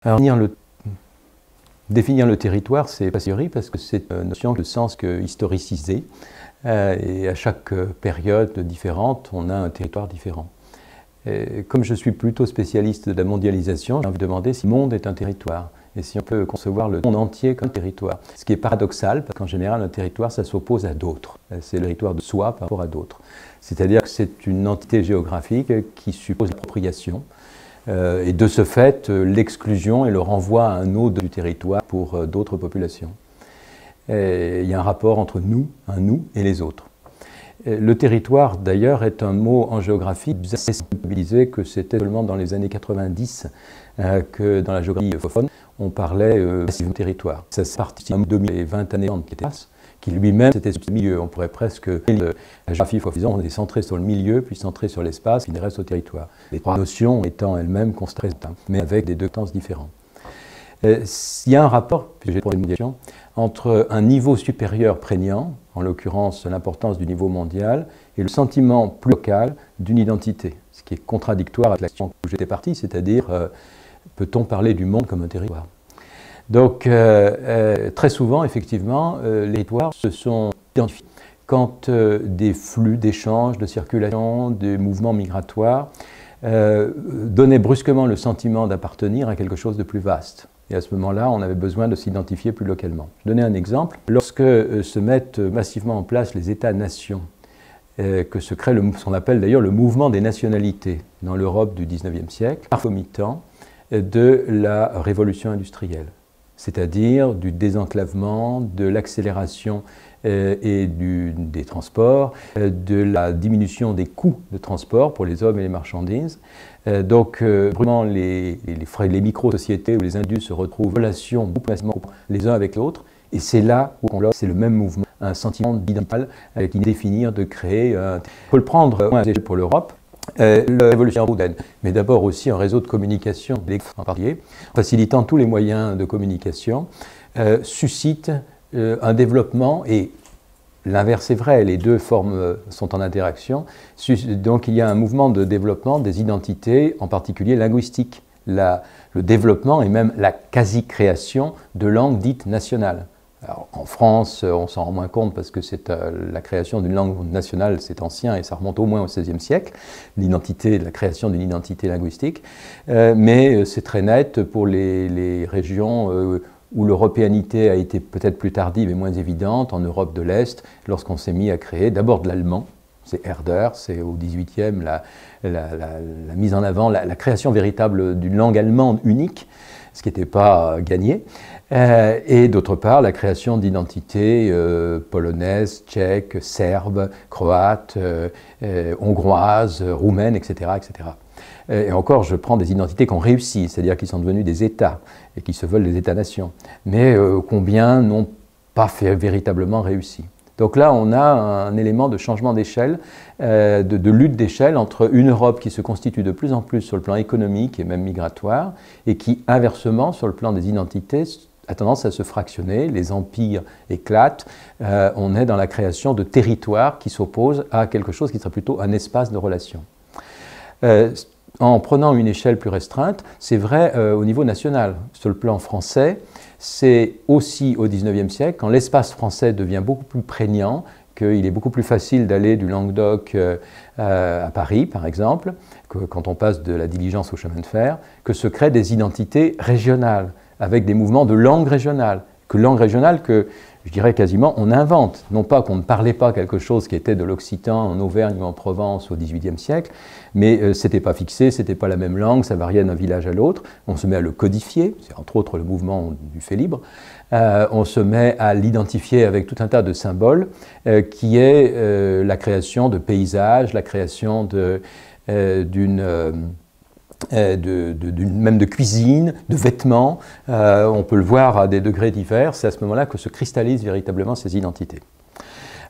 Alors, définir le territoire, c'est pas si parce que c'est une notion de sens que historicisée. Et à chaque période différente, on a un territoire différent. Et comme je suis plutôt spécialiste de la mondialisation, j'ai envie de demander si le monde est un territoire. Et si on peut concevoir le monde entier comme un territoire. Ce qui est paradoxal, parce qu'en général, un territoire, ça s'oppose à d'autres. C'est le territoire de soi par rapport à d'autres. C'est-à-dire que c'est une entité géographique qui suppose l'appropriation. Et de ce fait, l'exclusion et le renvoi à un autre du territoire pour d'autres populations. Et il y a un rapport entre nous, un nous, et les autres. Le territoire, d'ailleurs, est un mot en géographie bien sensibilisé que c'était seulement dans les années 90 que dans la géographie francophone, on parlait de territoire. Ça s'est parti en 2020 années qui lui-même c'était ce milieu. On pourrait presque la géographie francophone, on est centré sur le milieu, puis centré sur l'espace, puis il reste au territoire. Les trois notions étant elles-mêmes constantes, mais avec des deux temps différents. Il y a un rapport, j'ai pour une question, entre un niveau supérieur prégnant, en l'occurrence l'importance du niveau mondial, et le sentiment plus local d'une identité, ce qui est contradictoire avec l'action où j'étais parti, c'est-à-dire peut-on parler du monde comme un territoire? Donc très souvent, effectivement, les territoires se sont identifiés quand des flux d'échanges, de circulation, des mouvements migratoires donnaient brusquement le sentiment d'appartenir à quelque chose de plus vaste. Et à ce moment-là, on avait besoin de s'identifier plus localement. Je vais donner un exemple. Lorsque se mettent massivement en place les États-nations, que se crée ce qu'on appelle d'ailleurs le mouvement des nationalités dans l'Europe du XIXe siècle, concomitant de la révolution industrielle, c'est-à-dire du désenclavement, de l'accélération et des transports, de la diminution des coûts de transport pour les hommes et les marchandises. Donc, vraiment, les micro-sociétés ou les indus se retrouvent en relation les uns avec l'autre, et c'est là où c'est le même mouvement, un sentiment d'identité qui définit de créer. Il faut le prendre pour l'Europe. La révolution roudaine, mais d'abord aussi un réseau de communication, en particulier, facilitant tous les moyens de communication, suscite un développement, et l'inverse est vrai, les deux formes sont en interaction, donc il y a un mouvement de développement des identités, en particulier linguistiques, le développement et même la quasi-création de langues dites nationales. Alors, en France, on s'en rend moins compte parce que la création d'une langue nationale, c'est ancien et ça remonte au moins au XVIe siècle, la création d'une identité linguistique, mais c'est très net pour les régions où l'européanité a été peut-être plus tardive et moins évidente, en Europe de l'Est, lorsqu'on s'est mis à créer d'abord de l'allemand, c'est Herder, c'est au XVIIIe la mise en avant, la création véritable d'une langue allemande unique, ce qui n'était pas gagné, et d'autre part la création d'identités polonaises, tchèques, serbes, croates, hongroises, roumaines, etc., etc. Et encore, je prends des identités qui ont réussi, c'est-à-dire qui sont devenus des États et qui se veulent des États-nations, mais combien n'ont pas véritablement réussi. Donc là, on a un élément de changement d'échelle, de lutte d'échelle entre une Europe qui se constitue de plus en plus sur le plan économique et même migratoire, et qui, inversement, sur le plan des identités, a tendance à se fractionner, les empires éclatent, on est dans la création de territoires qui s'opposent à quelque chose qui serait plutôt un espace de relations. En prenant une échelle plus restreinte, c'est vrai au niveau national. Sur le plan français, c'est aussi au XIXe siècle, quand l'espace français devient beaucoup plus prégnant, qu'il est beaucoup plus facile d'aller du Languedoc à Paris, par exemple, quand on passe de la diligence au chemin de fer, que se créent des identités régionales, avec des mouvements de langue régionale, que je dirais quasiment on invente. Non pas qu'on ne parlait pas quelque chose qui était de l'occitan en Auvergne ou en Provence au XVIIIe siècle, mais ce n'était pas fixé, ce n'était pas la même langue, ça variait d'un village à l'autre. On se met à le codifier, c'est entre autres le mouvement du fait libre. On se met à l'identifier avec tout un tas de symboles qui est la création de paysages, la création même de cuisine, de vêtements. On peut le voir à des degrés divers. C'est à ce moment-là que se cristallisent véritablement ces identités.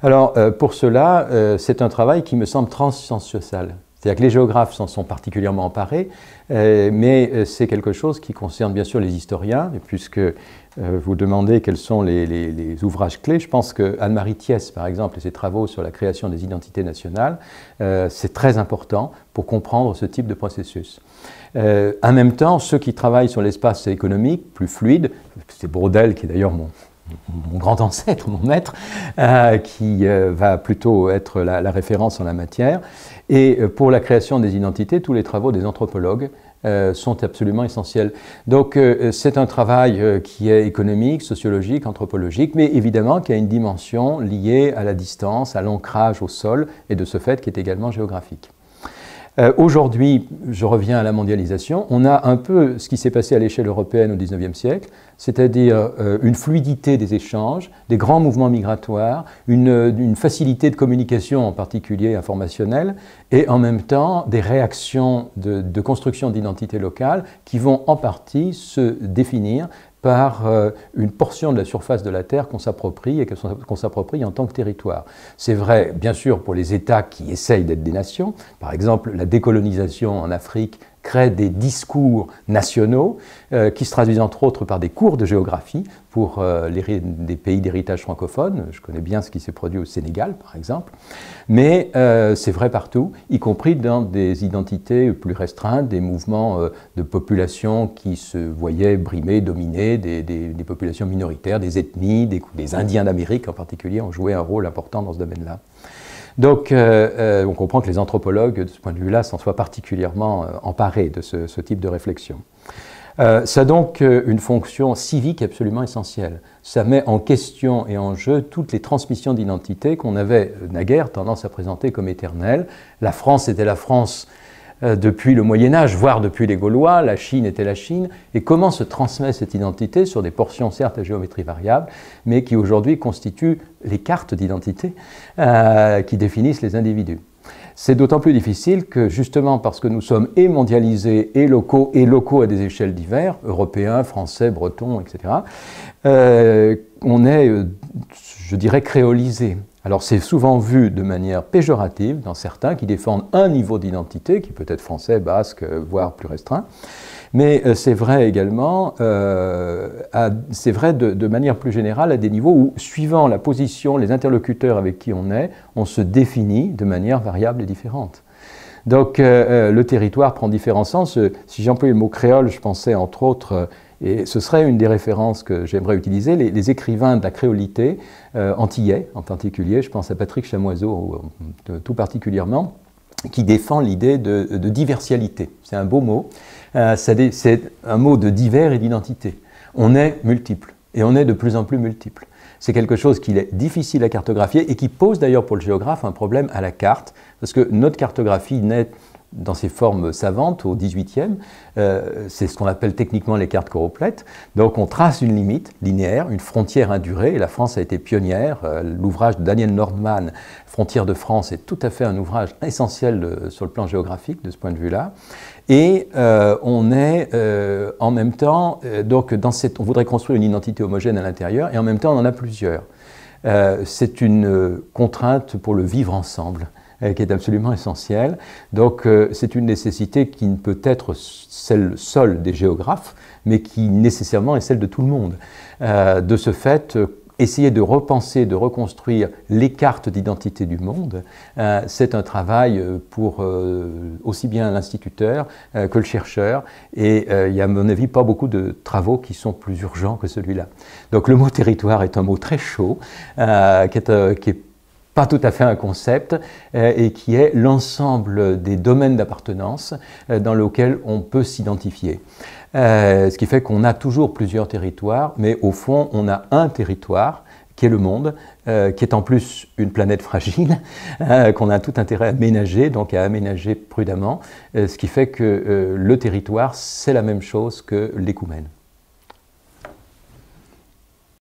Alors, pour cela, c'est un travail qui me semble transsocial. C'est-à-dire que les géographes s'en sont particulièrement emparés, mais c'est quelque chose qui concerne bien sûr les historiens, et puisque vous demandez quels sont les ouvrages clés, je pense que Anne-Marie Thiès, par exemple, et ses travaux sur la création des identités nationales, c'est très important pour comprendre ce type de processus. En même temps, ceux qui travaillent sur l'espace économique, plus fluide, c'est Braudel qui est d'ailleurs mon grand ancêtre, mon maître, qui va plutôt être la référence en la matière. Et pour la création des identités, tous les travaux des anthropologues sont absolument essentiels. Donc c'est un travail qui est économique, sociologique, anthropologique, mais évidemment qui a une dimension liée à la distance, à l'ancrage au sol, et de ce fait qui est également géographique. Aujourd'hui, je reviens à la mondialisation, on a un peu ce qui s'est passé à l'échelle européenne au XIXe siècle, c'est-à-dire une fluidité des échanges, des grands mouvements migratoires, une facilité de communication, en particulier informationnelle, et en même temps des réactions de construction d'identité locale qui vont en partie se définir par une portion de la surface de la Terre qu'on s'approprie et qu'on s'approprie en tant que territoire. C'est vrai, bien sûr, pour les États qui essayent d'être des nations. Par exemple, la décolonisation en Afrique crée des discours nationaux qui se traduisent entre autres par des cours de géographie pour des pays d'héritage francophone. Je connais bien ce qui s'est produit au Sénégal, par exemple. Mais c'est vrai partout, y compris dans des identités plus restreintes, des mouvements de populations qui se voyaient brimés, dominés, des populations minoritaires, des ethnies, des Indiens d'Amérique en particulier ont joué un rôle important dans ce domaine-là. Donc, on comprend que les anthropologues, de ce point de vue-là, s'en soient particulièrement emparés de ce type de réflexion. Ça a donc une fonction civique absolument essentielle. Ça met en question et en jeu toutes les transmissions d'identité qu'on avait naguère tendance à présenter comme éternelles. La France était la France depuis le Moyen-Âge, voire depuis les Gaulois, la Chine était la Chine, et comment se transmet cette identité sur des portions certes à géométrie variable, mais qui aujourd'hui constituent les cartes d'identité qui définissent les individus. C'est d'autant plus difficile que justement parce que nous sommes et mondialisés et locaux à des échelles diverses, européens, français, bretons, etc., on est, je dirais, créolisés. Alors c'est souvent vu de manière péjorative dans certains qui défendent un niveau d'identité, qui peut être français, basque, voire plus restreint. Mais c'est vrai également, c'est vrai de manière plus générale à des niveaux où, suivant la position, les interlocuteurs avec qui on se définit de manière variable et différente. Donc le territoire prend différents sens. Si j'emploie le mot créole, je pensais entre autres, et ce serait une des références que j'aimerais utiliser, les écrivains de la créolité, antillais en particulier, je pense à Patrick Chamoiseau tout particulièrement, qui défend l'idée de diversialité. C'est un beau mot, c'est un mot de divers et d'identité. On est multiple, et on est de plus en plus multiple. C'est quelque chose qu'il est difficile à cartographier et qui pose d'ailleurs pour le géographe un problème à la carte, parce que notre cartographie naît dans ses formes savantes au XVIIIe, c'est ce qu'on appelle techniquement les cartes choroplètes. Donc on trace une limite linéaire, une frontière indurée, et la France a été pionnière. L'ouvrage de Daniel Nordman, Frontières de France, est tout à fait un ouvrage essentiel sur le plan géographique de ce point de vue-là. Et on est en même temps, donc on voudrait construire une identité homogène à l'intérieur, et en même temps on en a plusieurs. C'est une contrainte pour le vivre ensemble, qui est absolument essentielle. Donc c'est une nécessité qui ne peut être celle seule des géographes, mais qui nécessairement est celle de tout le monde. De ce fait, essayer de repenser, de reconstruire les cartes d'identité du monde, c'est un travail pour aussi bien l'instituteur que le chercheur, et il n'y a à mon avis pas beaucoup de travaux qui sont plus urgents que celui-là. Donc le mot territoire est un mot très chaud, qui est pas tout à fait un concept, et qui est l'ensemble des domaines d'appartenance dans lesquels on peut s'identifier. Ce qui fait qu'on a toujours plusieurs territoires, mais au fond, on a un territoire qui est le monde, qui est en plus une planète fragile, qu'on a tout intérêt à ménager, donc à aménager prudemment, ce qui fait que le territoire, c'est la même chose que l'écoumène.